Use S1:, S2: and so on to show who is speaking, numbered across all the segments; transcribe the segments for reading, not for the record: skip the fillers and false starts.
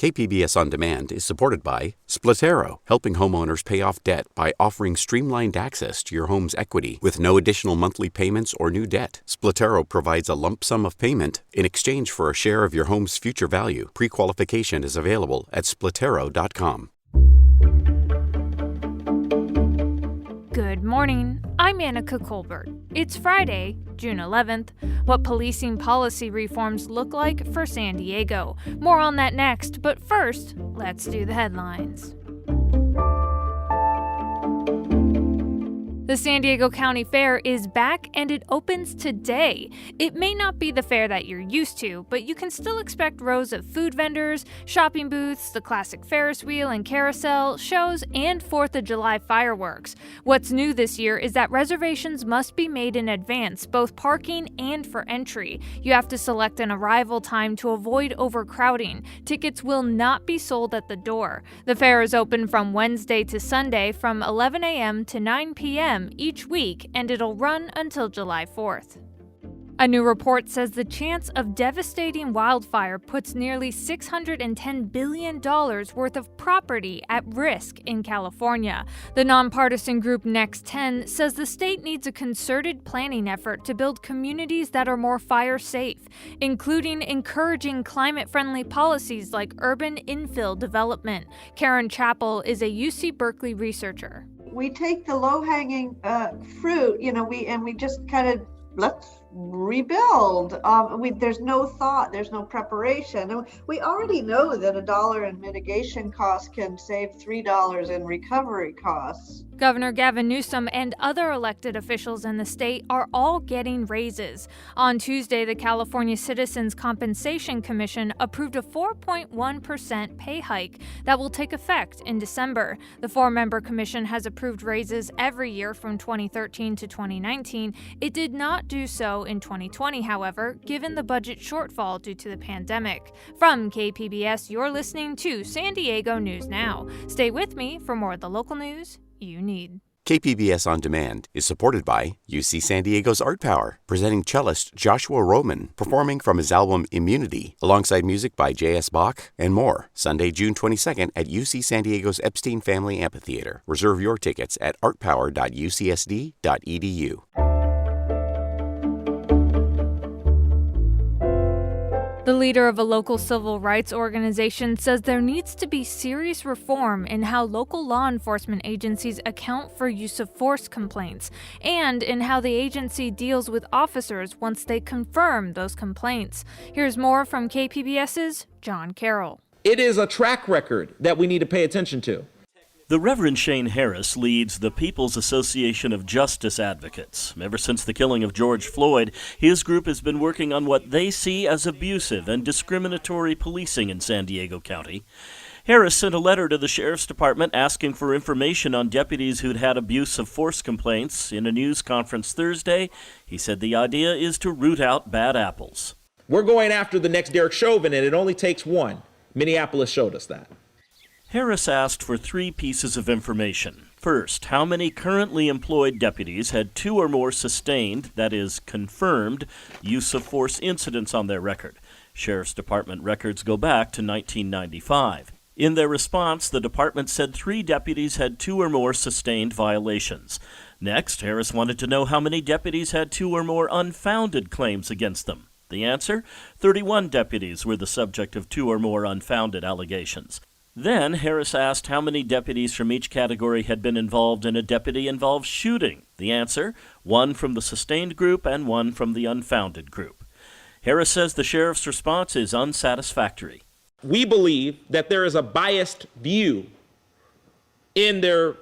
S1: KPBS On Demand is supported by Splatero, helping homeowners pay off debt by offering streamlined access to your home's equity with no additional monthly payments or new debt. Splatero provides a lump sum of payment in exchange for a share of your home's future value. Pre-qualification is available at splatero.com.
S2: Good morning, I'm Annika Colbert. It's Friday, June 11th. What policing policy reforms look like for San Diego. More on that next, but first, let's do the headlines. The San Diego County Fair is back and it opens today. It may not be the fair that you're used to, but you can still expect rows of food vendors, shopping booths, the classic Ferris wheel and carousel, shows, and 4th of July fireworks. What's new this year is that reservations must be made in advance, both parking and for entry. You have to select an arrival time to avoid overcrowding. Tickets will not be sold at the door. The fair is open from Wednesday to Sunday from 11 a.m. to 9 p.m. each week, and it'll run until July 4th. A new report says the chance of devastating wildfire puts nearly $610 billion worth of property at risk in California. The nonpartisan group Next 10 says the state needs a concerted planning effort to build communities that are more fire safe, including encouraging climate-friendly policies like urban infill development. Karen Chappell is a UC Berkeley researcher.
S3: We take the low-hanging fruit, we just kind of let's rebuild. There's no thought, there's no preparation. And we already know that $1 in mitigation costs can save $3 in recovery costs.
S2: Governor Gavin Newsom and other elected officials in the state are all getting raises. On Tuesday, the California Citizens Compensation Commission approved a 4.1% pay hike that will take effect in December. The four-member commission has approved raises every year from 2013 to 2019. It did not do so in 2020, however, given the budget shortfall due to the pandemic. From KPBS, you're listening to San Diego News Now. Stay with me for more of the local news you need.
S1: KPBS On Demand is supported by UC San Diego's Art Power, presenting cellist Joshua Roman, performing from his album Immunity, alongside music by J.S. Bach and more. Sunday, June 22nd at UC San Diego's Epstein Family Amphitheater. Reserve your tickets at artpower.ucsd.edu.
S2: The leader of a local civil rights organization says there needs to be serious reform in how local law enforcement agencies account for use of force complaints and in how the agency deals with officers once they confirm those complaints. Here's more from KPBS's John Carroll.
S4: It is a track record that we need to pay attention to.
S5: The Reverend Shane Harris leads the People's Association of Justice Advocates. Ever since the killing of George Floyd, his group has been working on what they see as abusive and discriminatory policing in San Diego County. Harris sent a letter to the Sheriff's Department asking for information on deputies who'd had abuse of force complaints. In a news conference Thursday, he said the idea is to root out bad apples.
S4: We're going after the next Derek Chauvin, and it only takes one. Minneapolis showed us that.
S5: Harris asked for 3 pieces of information. First, how many currently employed deputies had 2 or more sustained, that is, confirmed, use of force incidents on their record? Sheriff's Department records go back to 1995. In their response, the department said 3 deputies had 2 or more sustained violations. Next, Harris wanted to know how many deputies had 2 or more unfounded claims against them. The answer? 31 deputies were the subject of 2 or more unfounded allegations. Then Harris asked how many deputies from each category had been involved in a deputy-involved shooting. The answer, 1 from the sustained group and 1 from the unfounded group. Harris says the sheriff's response is unsatisfactory.
S4: We believe that there is a biased view in there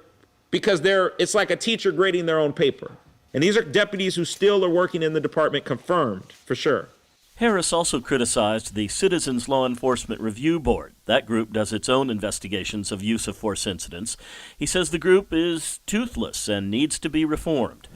S4: because it's like a teacher grading their own paper. And these are deputies who still are working in the department, confirmed, for sure.
S5: Harris also criticized the Citizens Law Enforcement Review Board. That group does its own investigations of use of force incidents. He says the group is toothless and needs to be reformed.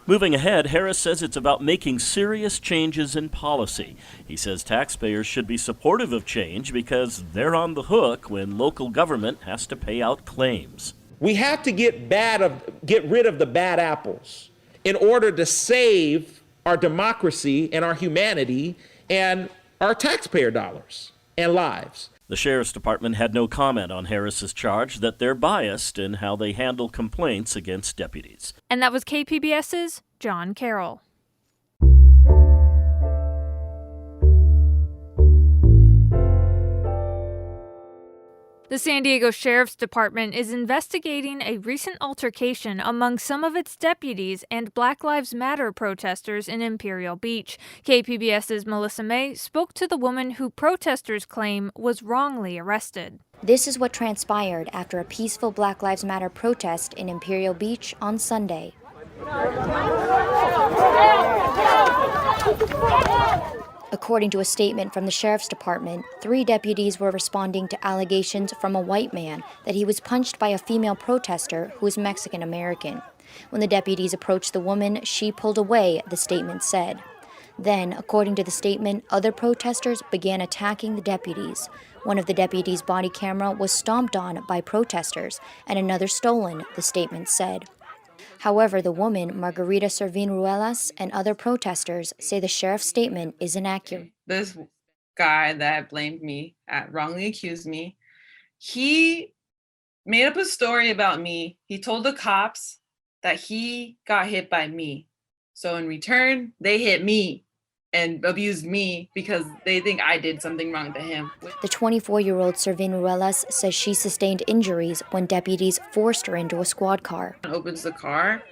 S5: Moving ahead, Harris says it's about making serious changes in policy. He says taxpayers should be supportive of change because they're on the hook when local government has to pay out claims.
S4: We have to get rid of the bad apples in order to save our democracy and our humanity and our taxpayer dollars and lives.
S5: The Sheriff's Department had no comment on Harris's charge that they're biased in how they handle complaints against deputies.
S2: And that was KPBS's John Carroll. The San Diego Sheriff's Department is investigating a recent altercation among some of its deputies and Black Lives Matter protesters in Imperial Beach. KPBS's Melissa May spoke to the woman who protesters claim was wrongly arrested.
S6: This is what transpired after a peaceful Black Lives Matter protest in Imperial Beach on Sunday. According to a statement from the Sheriff's Department, 3 deputies were responding to allegations from a white man that he was punched by a female protester who is Mexican American. When the deputies approached the woman, she pulled away, the statement said. Then, according to the statement, other protesters began attacking the deputies. One of the deputies' body camera was stomped on by protesters and another stolen, the statement said. However, the woman, Margarita Servin-Ruelas, and other protesters say the sheriff's statement is inaccurate.
S7: This guy that blamed me, wrongly accused me, he made up a story about me. He told the cops that he got hit by me. So in return, they hit me and abused me because they think I did something wrong to him.
S6: The 24-year-old Servin-Ruelas says she sustained injuries when deputies forced her into a squad car.
S7: Opens the car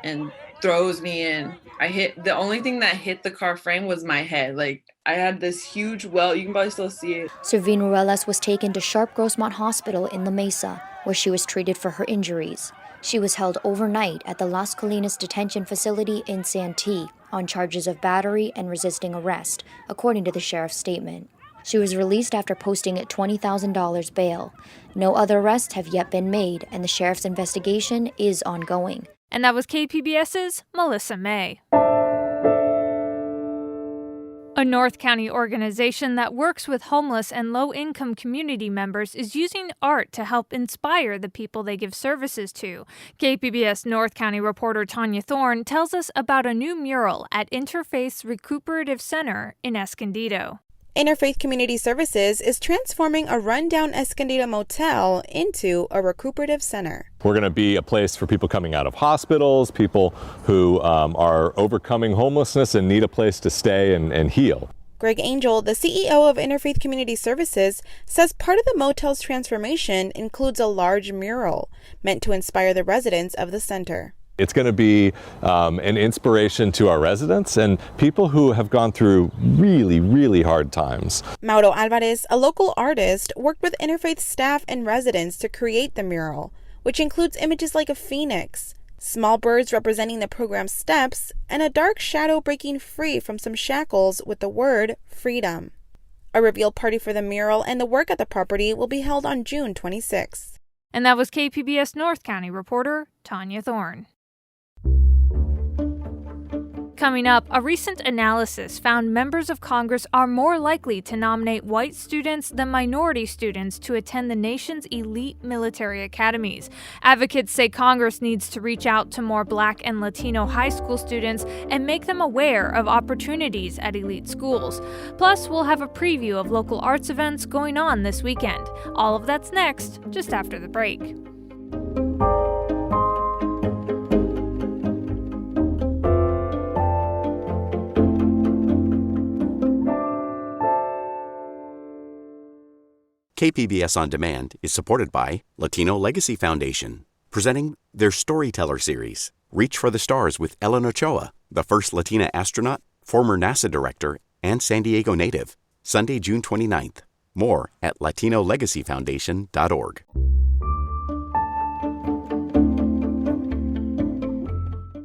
S7: and throws me in. The only thing that hit the car frame was my head. Like, I had this huge welt. You can probably still see it.
S6: Servin-Ruelas was taken to Sharp Grossmont Hospital in La Mesa, where she was treated for her injuries. She was held overnight at the Las Colinas detention facility in Santee on charges of battery and resisting arrest, according to the sheriff's statement. She was released after posting a $20,000 bail. No other arrests have yet been made, and the sheriff's investigation is ongoing.
S2: And that was KPBS's Melissa May. A North County organization that works with homeless and low-income community members is using art to help inspire the people they give services to. KPBS North County reporter Tanya Thorne tells us about a new mural at Interfaith's Recuperative Center in Escondido.
S8: Interfaith Community Services is transforming a rundown Escondido motel into a recuperative center.
S9: We're going to be a place for people coming out of hospitals, people who are overcoming homelessness and need a place to stay and heal.
S8: Greg Angel, the CEO of Interfaith Community Services, says part of the motel's transformation includes a large mural meant to inspire the residents of the center.
S9: It's going to be an inspiration to our residents and people who have gone through really, really hard times.
S8: Mauro Alvarez, a local artist, worked with Interfaith staff and residents to create the mural, which includes images like a phoenix, small birds representing the program's steps, and a dark shadow breaking free from some shackles with the word freedom. A reveal party for the mural and the work at the property will be held on June 26th.
S2: And that was KPBS North County reporter Tanya Thorne. Coming up, a recent analysis found members of Congress are more likely to nominate white students than minority students to attend the nation's elite military academies. Advocates say Congress needs to reach out to more Black and Latino high school students and make them aware of opportunities at elite schools. Plus, we'll have a preview of local arts events going on this weekend. All of that's next, just after the break.
S1: KPBS On Demand is supported by Latino Legacy Foundation, presenting their Storyteller series, Reach for the Stars with Ellen Ochoa, the first Latina astronaut, former NASA director, and San Diego native, Sunday, June 29th. More at latinolegacyfoundation.org.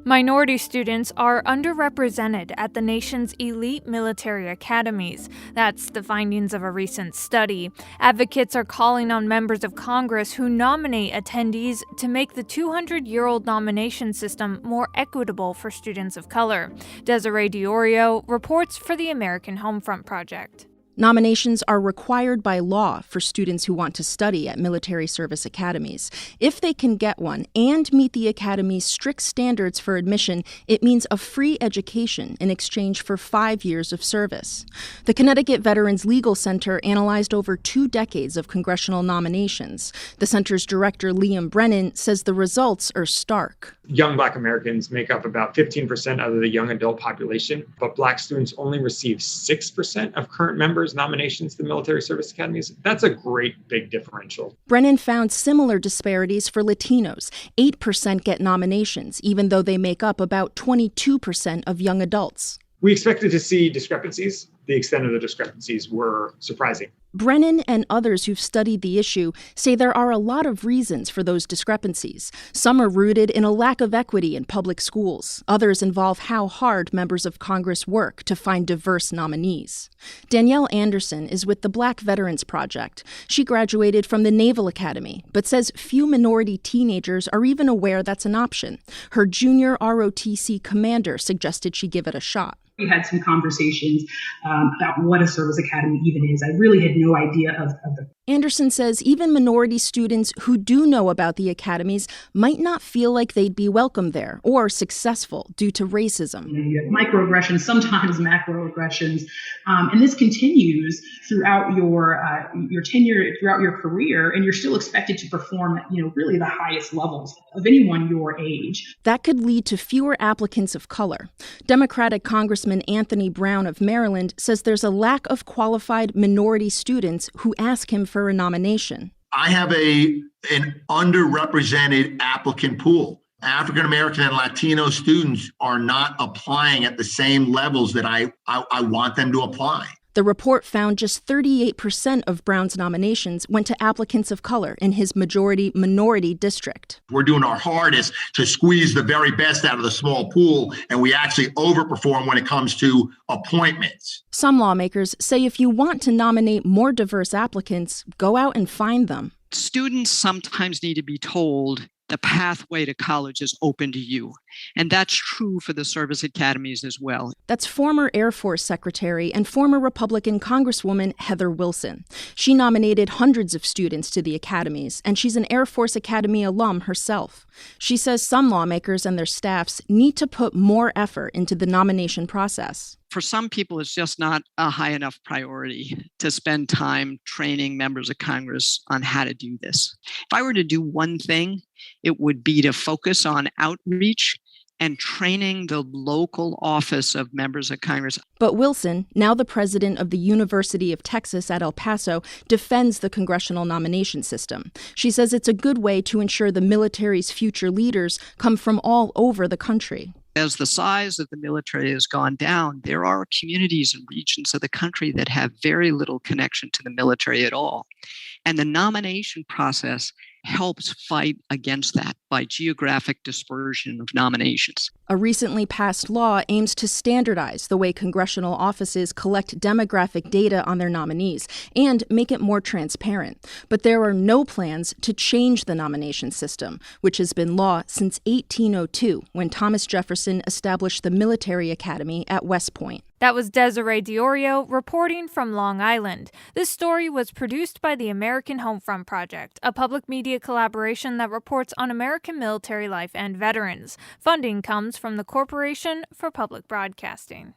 S2: Minority students are underrepresented at the nation's elite military academies. That's the findings of a recent study. Advocates are calling on members of Congress who nominate attendees to make the 200-year-old nomination system more equitable for students of color. Desiree Diorio reports for the American Homefront Project.
S10: Nominations are required by law for students who want to study at military service academies. If they can get one and meet the academy's strict standards for admission, it means a free education in exchange for 5 years of service. The Connecticut Veterans Legal Center analyzed over 2 decades of congressional nominations. The center's director, Liam Brennan, says the results are stark.
S11: Young Black Americans make up about 15% of the young adult population, but Black students only receive 6% of current members' nominations to the military service academies. That's a great big differential.
S10: Brennan found similar disparities for Latinos. 8% get nominations, even though they make up about 22% of young adults.
S11: We expected to see discrepancies. The extent of the discrepancies were surprising.
S10: Brennan and others who've studied the issue say there are a lot of reasons for those discrepancies. Some are rooted in a lack of equity in public schools. Others involve how hard members of Congress work to find diverse nominees. Danielle Anderson is with the Black Veterans Project. She graduated from the Naval Academy, but says few minority teenagers are even aware that's an option. Her junior ROTC commander suggested she give it a shot.
S12: We had some conversations about what a service academy even is. I really had no idea of the...
S10: Anderson says even minority students who do know about the academies might not feel like they'd be welcome there or successful due to racism.
S12: You have microaggressions, sometimes macroaggressions, and this continues throughout your tenure, throughout your career, and you're still expected to perform at, really the highest levels of anyone your age.
S10: That could lead to fewer applicants of color. Democratic Congressman Anthony Brown of Maryland says there's a lack of qualified minority students who ask him for a nomination.
S13: I have an underrepresented applicant pool. African American and Latino students are not applying at the same levels that I want them to apply.
S10: The report found just 38% of Brown's nominations went to applicants of color in his majority minority district.
S13: We're doing our hardest to squeeze the very best out of the small pool, and we actually overperform when it comes to appointments.
S10: Some lawmakers say if you want to nominate more diverse applicants, go out and find them.
S14: Students sometimes need to be told the pathway to college is open to you. And that's true for the service academies as well.
S10: That's former Air Force Secretary and former Republican Congresswoman Heather Wilson. She nominated hundreds of students to the academies, and she's an Air Force Academy alum herself. She says some lawmakers and their staffs need to put more effort into the nomination process.
S14: For some people, it's just not a high enough priority to spend time training members of Congress on how to do this. If I were to do one thing, it would be to focus on outreach and training the local office of members of Congress.
S10: But Wilson, now the president of the University of Texas at El Paso, defends the congressional nomination system. She says it's a good way to ensure the military's future leaders come from all over the country.
S14: As the size of the military has gone down, there are communities and regions of the country that have very little connection to the military at all. And the nomination process helps fight against that by geographic dispersion of nominations.
S10: A recently passed law aims to standardize the way congressional offices collect demographic data on their nominees and make it more transparent. But there are no plans to change the nomination system, which has been law since 1802, when Thomas Jefferson established the Military Academy at West Point.
S2: That was Desiree Diorio reporting from Long Island. This story was produced by the American Homefront Project, a public media collaboration that reports on American military life and veterans. Funding comes from the Corporation for Public Broadcasting.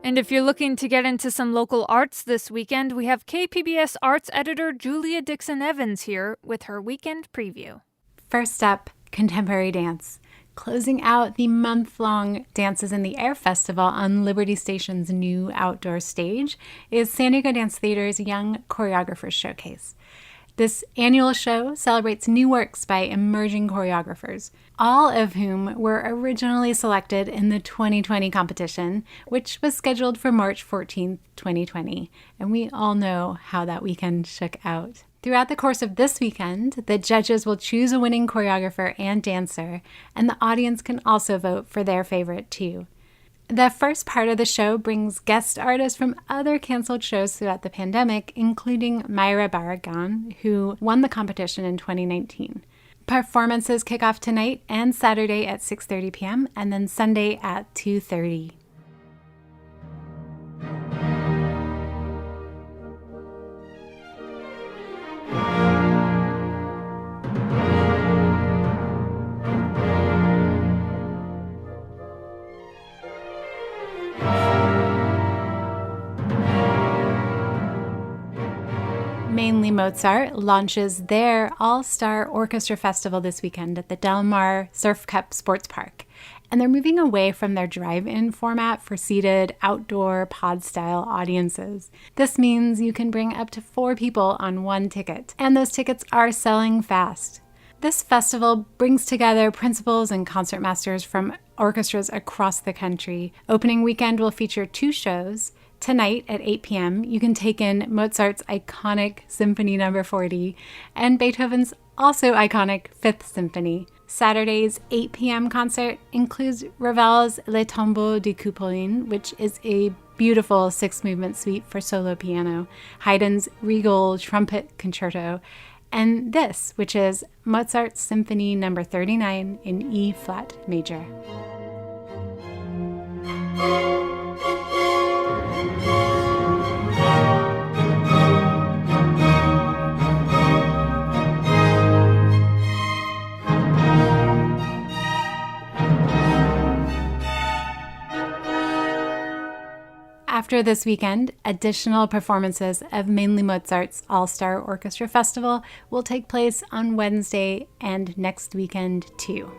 S2: And if you're looking to get into some local arts this weekend, we have KPBS arts editor Julia Dixon-Evans here with her weekend preview.
S15: First up, contemporary dance. Closing out the month-long Dances in the Air Festival on Liberty Station's new outdoor stage is San Diego Dance Theater's Young Choreographers Showcase. This annual show celebrates new works by emerging choreographers, all of whom were originally selected in the 2020 competition, which was scheduled for March 14th, 2020. And we all know how that weekend shook out. Throughout the course of this weekend, the judges will choose a winning choreographer and dancer, and the audience can also vote for their favorite too. The first part of the show brings guest artists from other canceled shows throughout the pandemic, including Mayra Barragan, who won the competition in 2019. Performances kick off tonight and Saturday at 6:30 p.m. and then Sunday at 2:30. Mainly Mozart launches their All-Star Orchestra Festival this weekend at the Del Mar Surf Cup Sports Park. And they're moving away from their drive-in format for seated, outdoor, pod-style audiences. This means you can bring up to 4 people on one ticket, and those tickets are selling fast. This festival brings together principals and concertmasters from orchestras across the country. Opening weekend will feature 2 shows. Tonight at 8 p.m., you can take in Mozart's iconic Symphony No. 40 and Beethoven's also iconic Fifth Symphony. Saturday's 8 p.m. concert includes Ravel's Le Tombeau de Couperin, which is a beautiful 6-movement suite for solo piano, Haydn's Regal Trumpet Concerto, and this, which is Mozart's Symphony No. 39 in E-flat major. After this weekend, additional performances of Mainly Mozart's All-Star Orchestra Festival will take place on Wednesday and next weekend too.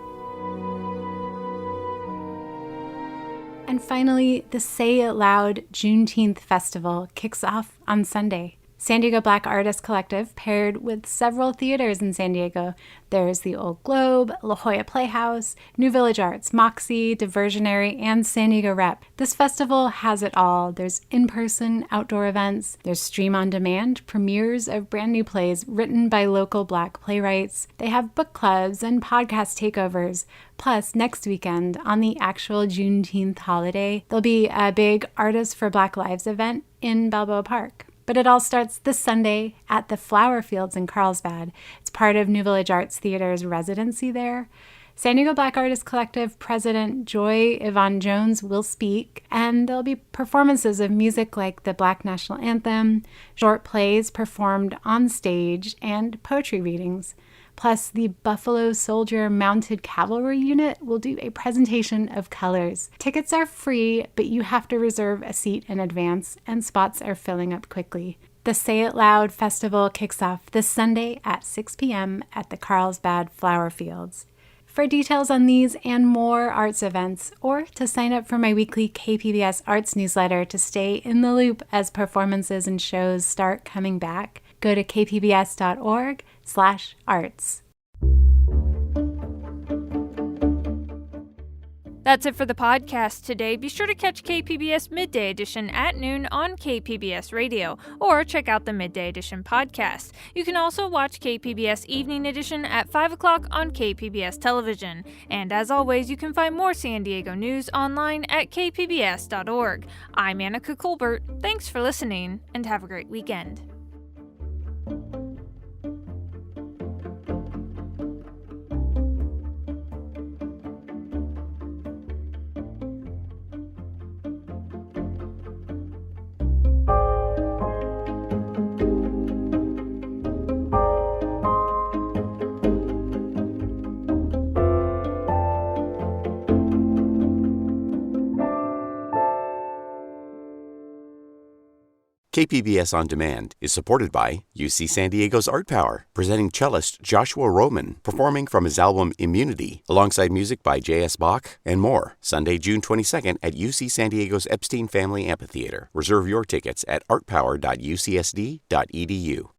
S15: And finally, the Say It Loud Juneteenth Festival kicks off on Sunday. San Diego Black Artists Collective paired with several theaters in San Diego. There's the Old Globe, La Jolla Playhouse, New Village Arts, Moxie, Diversionary, and San Diego Rep. This festival has it all. There's in-person outdoor events. There's stream-on-demand premieres of brand new plays written by local Black playwrights. They have book clubs and podcast takeovers. Plus, next weekend, on the actual Juneteenth holiday, there'll be a big Artists for Black Lives event in Balboa Park. But it all starts this Sunday at the Flower Fields in Carlsbad. It's part of New Village Arts Theater's residency there. San Diego Black Artists Collective President Joy Yvonne Jones will speak, and there'll be performances of music like the Black National Anthem, short plays performed on stage, and poetry readings. Plus, the Buffalo Soldier Mounted Cavalry Unit will do a presentation of colors. Tickets are free, but you have to reserve a seat in advance, and spots are filling up quickly. The Say It Loud Festival kicks off this Sunday at 6 p.m. at the Carlsbad Flower Fields. For details on these and more arts events, or to sign up for my weekly KPBS Arts newsletter to stay in the loop as performances and shows start coming back, go to kpbs.org/arts.
S2: That's it for the podcast today. Be sure to catch KPBS Midday Edition at noon on KPBS Radio, or check out the Midday Edition podcast. You can also watch KPBS Evening Edition at 5 o'clock on KPBS Television. And as always, you can find more San Diego news online at kpbs.org. I'm Annika Colbert. Thanks for listening, and have a great weekend.
S1: KPBS On Demand is supported by UC San Diego's Art Power, presenting cellist Joshua Roman, performing from his album Immunity, alongside music by J.S. Bach and more. Sunday, June 22nd at UC San Diego's Epstein Family Amphitheater. Reserve your tickets at artpower.ucsd.edu.